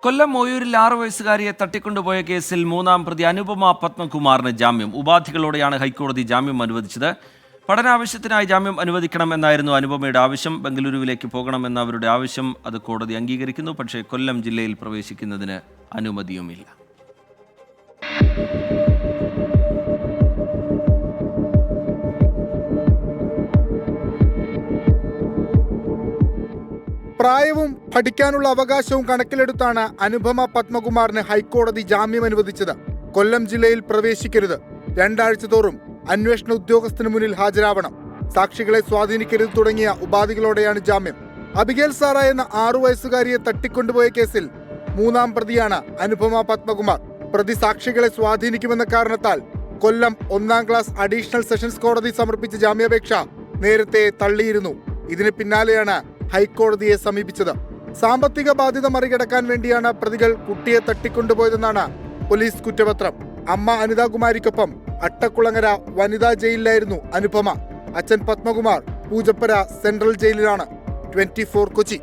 കൊല്ലം മോയൂരിൽ 6 വയസ്സുകാരിയെ തട്ടിക്കൊണ്ടുപോയ കേസിൽ മൂന്നാം പ്രതി അനുപമ പത്മകുമാറിന് ജാമ്യം. ഉപാധികളോടെയാണ് ഹൈക്കോടതി ജാമ്യം അനുവദിച്ചത്. പഠനാവശ്യത്തിനായി ജാമ്യം അനുവദിക്കണമെന്നായിരുന്നു അനുപമയുടെ ആവശ്യം. ബംഗളൂരുവിലേക്ക് പോകണമെന്ന അവരുടെ ആവശ്യം അത് കോടതി അംഗീകരിക്കുന്നു. പക്ഷേ കൊല്ലം ജില്ലയിൽ പ്രവേശിക്കുന്നതിന് അനുമതിയുമില്ല. പ്രായവും പഠിക്കാനുള്ള അവകാശവും കണക്കിലെടുത്താണ് അനുപമ പത്മകുമാറിന് ഹൈക്കോടതി ജാമ്യം അനുവദിച്ചത്. കൊല്ലം ജില്ലയിൽ പ്രവേശിക്കരുത്, 2 ആഴ്ച തോറും അന്വേഷണ ഉദ്യോഗസ്ഥന് മുന്നിൽ ഹാജരാവണം, സാക്ഷികളെ സ്വാധീനിക്കരുത് തുടങ്ങിയ ഉപാധികളോടെയാണ് ജാമ്യം. അബിഗേൽ സാറ എന്ന 6 വയസ്സുകാരിയെ തട്ടിക്കൊണ്ടുപോയ കേസിൽ മൂന്നാം പ്രതിയാണ് അനുപമ പത്മകുമാർ. പ്രതി സാക്ഷികളെ സ്വാധീനിക്കുമെന്ന കാരണത്താൽ കൊല്ലം 1-ാം ക്ലാസ് അഡീഷണൽ സെഷൻസ് കോടതി സമർപ്പിച്ച ജാമ്യാപേക്ഷ നേരത്തെ തള്ളിയിരുന്നു. ഇതിന് പിന്നാലെയാണ് ഹൈക്കോടതിയെ സമീപിച്ചത്. സാമ്പത്തിക ബാധ്യത മറികടക്കാൻ വേണ്ടിയാണ് പ്രതികൾ കുട്ടിയെ തട്ടിക്കൊണ്ടുപോയതെന്നാണ് പോലീസ് കുറ്റപത്രം. അമ്മ അനിതാകുമാരിക്കൊപ്പം അട്ടക്കുളങ്ങര വനിതാ ജയിലിലായിരുന്നു അനുപമ. അച്ഛൻ പത്മകുമാർ പൂജപ്പുര സെൻട്രൽ ജയിലിലാണ്. 24 കൊച്ചി.